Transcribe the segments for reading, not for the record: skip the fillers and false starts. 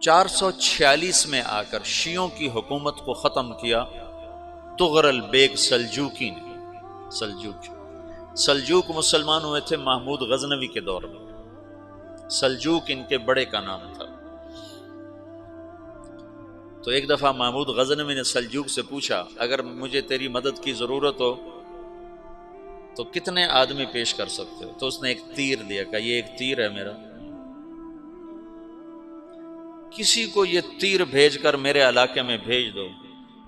(446) میں آ کر شیعوں کی حکومت کو ختم کیا تغرل بیگ سلجوکی نے۔ سلجوک مسلمان ہوئے تھے محمود غزنوی کے دور میں۔ سلجوک ان کے بڑے کا نام تھا۔ تو ایک دفعہ محمود غزنوی نے سلجوک سے پوچھا اگر مجھے تیری مدد کی ضرورت ہو تو کتنے آدمی پیش کر سکتے ہو؟ تو اس نے ایک تیر دیا، کہا یہ ایک تیر ہے میرا، کسی کو یہ تیر بھیج کر میرے علاقے میں بھیج دو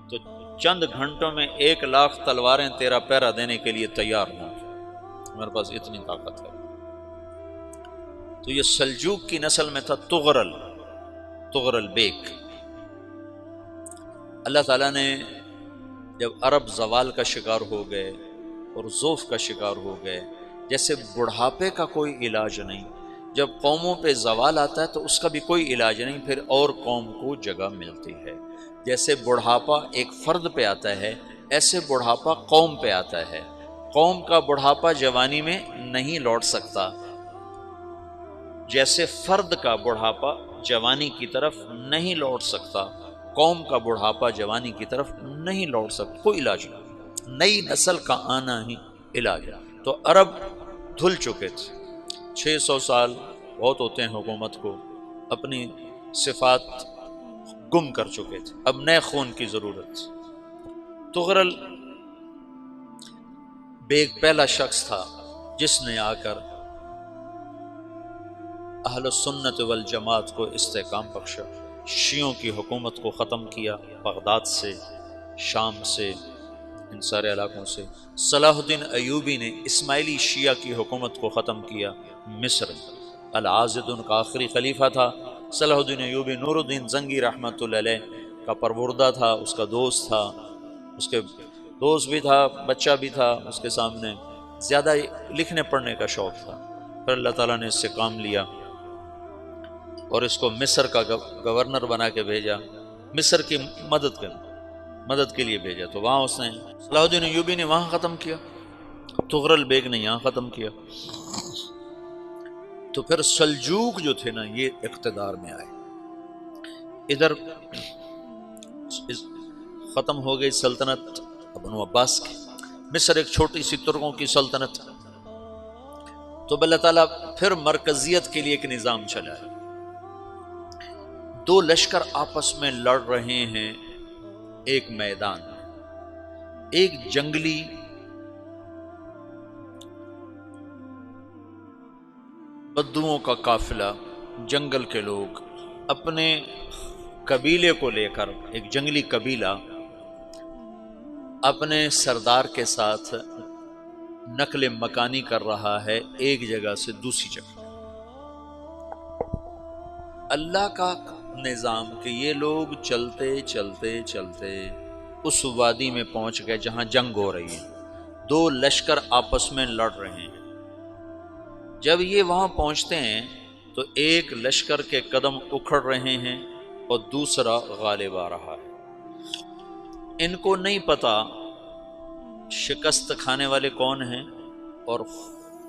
تو چند گھنٹوں میں 1,00,000 تلواریں تیرا پہرا دینے کے لیے تیار ہوں، میرے پاس اتنی طاقت ہے۔ تو یہ سلجوک کی نسل میں تھا تغرل بیگ۔ اللہ تعالیٰ نے جب عرب زوال کا شکار ہو گئے اور ضعف کا شکار ہو گئے، جیسے بڑھاپے کا کوئی علاج نہیں، جب قوموں پہ زوال آتا ہے تو اس کا بھی کوئی علاج نہیں، پھر اور قوم کو جگہ ملتی ہے۔ جیسے بڑھاپا ایک فرد پہ آتا ہے، ایسے بڑھاپا قوم پہ آتا ہے۔ قوم کا بڑھاپا جوانی میں نہیں لوٹ سکتا، جیسے فرد کا بڑھاپا جوانی کی طرف نہیں لوٹ سکتا، قوم کا بڑھاپا جوانی کی طرف نہیں لوٹ سکتا، کوئی علاج نہیں، نئی نسل کا آنا ہی علاج ہے۔ تو عرب دھل چکے تھے، 600 سال بہت ہوتے ہیں حکومت کو، اپنی صفات گم کر چکے تھے، اب نئے خون کی ضرورت تھی۔ تغرل بیگ پہلا شخص تھا جس نے آ کر اہل السنت والجماعت کو استحکام بخشا، شیعوں کی حکومت کو ختم کیا، بغداد سے، شام سے، ان سارے علاقوں سے۔ صلاح الدین ایوبی نے اسماعیلی شیعہ کی حکومت کو ختم کیا، مصر۔ العاضد ان کا آخری خلیفہ تھا۔ صلاح الدین ایوبی نور الدین زنگی رحمۃ اللہ علیہ کا پروردہ تھا، اس کا دوست تھا، اس کے دوست بھی تھا، بچہ بھی تھا اس کے سامنے، زیادہ لکھنے پڑھنے کا شوق تھا۔ پھر اللہ تعالیٰ نے اس سے کام لیا اور اس کو مصر کا گورنر بنا کے بھیجا، مصر کی مدد کے لیے بھیجا، تو وہاں اس نے صلاح الدین ایوبی نے وہاں ختم کیا، تغرل بیگ نے یہاں ختم کیا۔ تو پھر سلجوق جو تھے نا یہ اقتدار میں آئے، ادھر ختم ہو گئی سلطنت بنو عباس کی، مصر ایک چھوٹی سی ترکوں کی سلطنت، تو اللہ تعالیٰ پھر مرکزیت کے لیے ایک نظام چلایا۔ دو لشکر آپس میں لڑ رہے ہیں ایک میدان میں، ایک جنگلی بدوؤں کا قافلہ، جنگل کے لوگ اپنے قبیلے کو لے کر، ایک جنگلی قبیلہ اپنے سردار کے ساتھ نقل مکانی کر رہا ہے ایک جگہ سے دوسری جگہ۔ اللہ کا نظام کہ یہ لوگ چلتے چلتے چلتے اس وادی میں پہنچ گئے جہاں جنگ ہو رہی ہے، دو لشکر آپس میں لڑ رہے ہیں۔ جب یہ وہاں پہنچتے ہیں تو ایک لشکر کے قدم اکھڑ رہے ہیں اور دوسرا غالب آ رہا ہے۔ ان کو نہیں پتا شکست کھانے والے کون ہیں اور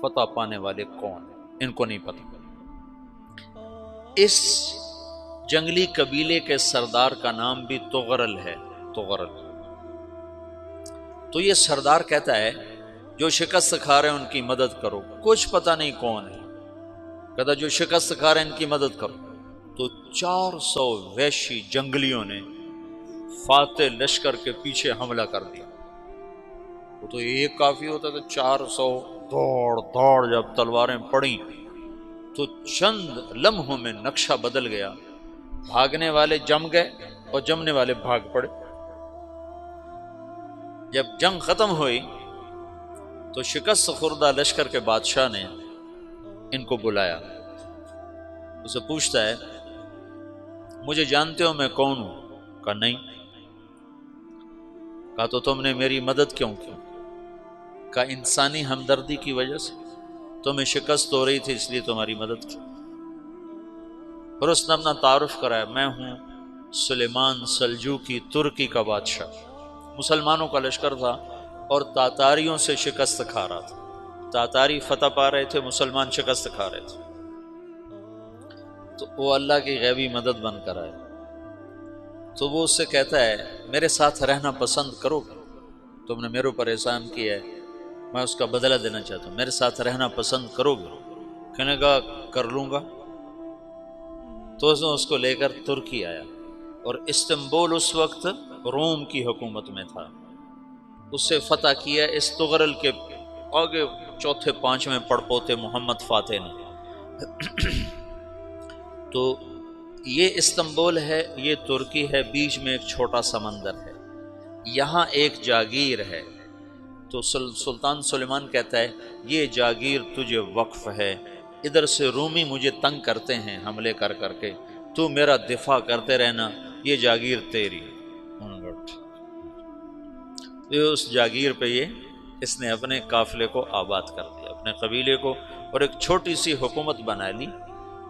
فتح پانے والے کون ہیں، ان کو نہیں پتا۔ اس جنگلی قبیلے کے سردار کا نام بھی تغرل ہے، تغرل۔ تو یہ سردار کہتا ہے جو شکست کھا رہے ہیں ان کی مدد کرو، کچھ پتہ نہیں کون ہے، کہتا جو شکست کھا رہے ہیں ان کی مدد کرو۔ تو 400 وحشی جنگلیوں نے فاتح لشکر کے پیچھے حملہ کر دیا۔ وہ تو ایک کافی ہوتا تھا، 400 دوڑ جب تلواریں پڑیں تو چند لمحوں میں نقشہ بدل گیا، بھاگنے والے جم گئے اور جمنے والے بھاگ پڑے۔ جب جنگ ختم ہوئی تو شکست خوردہ لشکر کے بادشاہ نے ان کو بلایا، اسے پوچھتا ہے مجھے جانتے ہو میں کون ہوں؟ کہا نہیں۔ کہا تو تم نے میری مدد کیوں کی؟ کہا انسانی ہمدردی کی وجہ سے، تمہیں شکست ہو رہی تھی اس لیے تمہاری مدد کی۔ پھر اس نے اپنا تعارف کرایا، میں ہوں سلیمان سلجوقی، ترکی کا بادشاہ، مسلمانوں کا لشکر تھا اور تاتاریوں سے شکست کھا رہا تھا۔ تاتاری فتح پا رہے تھے، مسلمان شکست کھا رہے تھے، تو وہ اللہ کی غیبی مدد بن کر آئے۔ تو وہ اس سے کہتا ہے میرے ساتھ رہنا پسند کرو گے؟ تم نے میرے اوپر احسان کیا ہے، میں اس کا بدلہ دینا چاہتا ہوں، میرے ساتھ رہنا پسند کرو گے؟ کہنے کا کر لوں گا۔ تو اس نے اس کو لے کر ترکی آیا، اور استنبول اس وقت روم کی حکومت میں تھا، اسے فتح کیا اس تغرل کے آگے چوتھے پانچویں پڑپوتے محمد فاتح نے۔ تو یہ استنبول ہے، یہ ترکی ہے، بیچ میں ایک چھوٹا سمندر ہے، یہاں ایک جاگیر ہے۔ تو سلطان سلیمان کہتا ہے یہ جاگیر تجھے وقف ہے، ادھر سے رومی مجھے تنگ کرتے ہیں حملے کر کر کے، تو میرا دفاع کرتے رہنا، یہ جاگیر تیری۔ یہ اس جاگیر پہ اس نے اپنے قافلے کو آباد کر دیا، اپنے قبیلے کو، اور ایک چھوٹی سی حکومت بنا لی،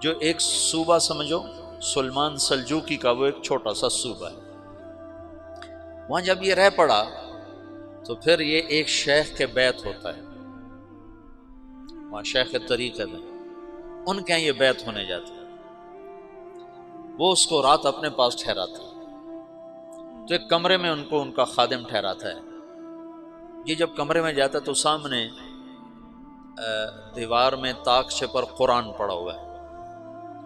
جو ایک صوبہ سمجھو سلمان سلجوقی کا، وہ ایک چھوٹا سا صوبہ ہے۔ وہاں جب یہ رہ پڑا تو پھر یہ ایک شیخ کے بیت ہوتا ہے، وہاں شیخ طریقت ہے، ان کے یہ بیت ہونے جاتا ہے، وہ اس کو رات اپنے پاس ٹھہراتا ہے، تو ایک کمرے میں ان کا خادم ٹھہراتا ہے۔ یہ جب کمرے میں جاتا ہے تو سامنے دیوار میں تاکچے پر قرآن پڑا ہوا ہے،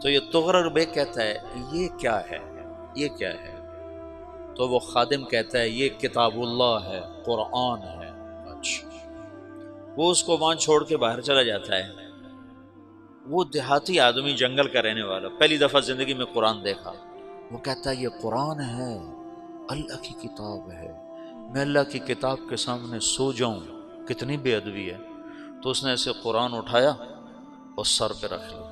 تو یہ تغرل بیگ کہتا ہے یہ کیا ہے، یہ کیا ہے؟ تو وہ خادم کہتا ہے یہ کتاب اللہ ہے، قرآن ہے۔ اچھا، وہ اس کو وہاں چھوڑ کے باہر چلا جاتا ہے۔ وہ دیہاتی آدمی، جنگل کا رہنے والا، پہلی دفعہ زندگی میں قرآن دیکھا، وہ کہتا ہے یہ قرآن ہے، اللہ کی کتاب ہے، میں اللہ کی کتاب کے سامنے سو جاؤں، کتنی بے ادبی ہے۔ تو اس نے ایسے قرآن اٹھایا اور سر پہ رکھ لیا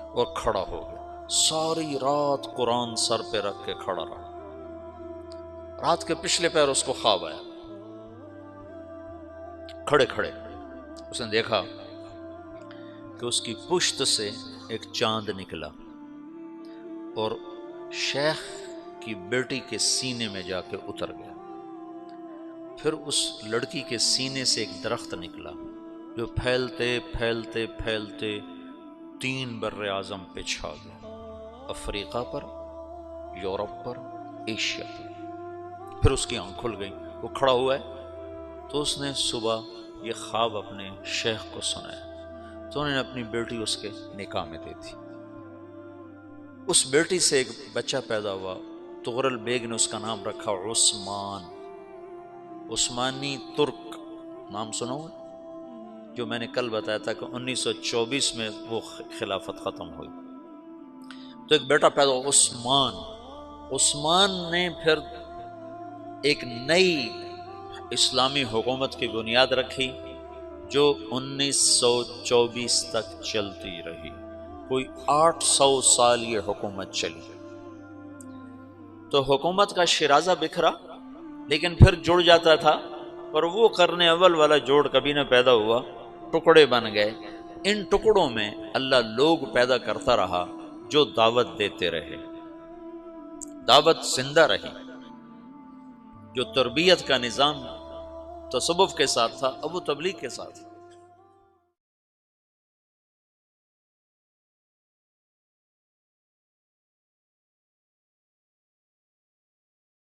اور کھڑا ہو گیا، ساری رات قرآن سر پہ رکھ کے کھڑا رہا۔ رات کے پچھلے پہر اس کو خواب آیا، کھڑے کھڑے اس نے دیکھا کہ اس کی پشت سے ایک چاند نکلا اور شیخ کی بیٹی کے سینے میں جا کے اتر گیا، پھر اس لڑکی کے سینے سے ایک درخت نکلا جو پھیلتے پھیلتے پھیلتے 3 بر اعظم پہ چھا گیا، افریقہ پر، یورپ پر، ایشیا پر۔ پھر اس کی آنکھ کھل گئی، وہ کھڑا ہوا ہے، تو اس نے صبح یہ خواب اپنے شیخ کو سنایا، تو انہوں نے اپنی بیٹی اس کے نکاح میں دے دی۔ اس بیٹی سے ایک بچہ پیدا ہوا، تغرل بیگ نے اس کا نام رکھا عثمان، عثمانی ترک نام سنا ہوا، جو میں نے کل بتایا تھا کہ 1924 میں وہ خلافت ختم ہوئی۔ تو ایک بیٹا پیدا ہوا عثمان۔ عثمان نے پھر ایک نئی اسلامی حکومت کی بنیاد رکھی جو 1924 تک چلتی رہی، کوئی 800 سال یہ حکومت چلی۔ تو حکومت کا شرازہ بکھرا، لیکن پھر جڑ جاتا تھا، پر وہ قرن اول والا جوڑ کبھی نہ پیدا ہوا، ٹکڑے بن گئے۔ ان ٹکڑوں میں اللہ لوگ پیدا کرتا رہا جو دعوت دیتے رہے، دعوت زندہ رہی۔ جو تربیت کا نظام تصوف کے ساتھ تھا، اب وہ تبلیغ کے ساتھ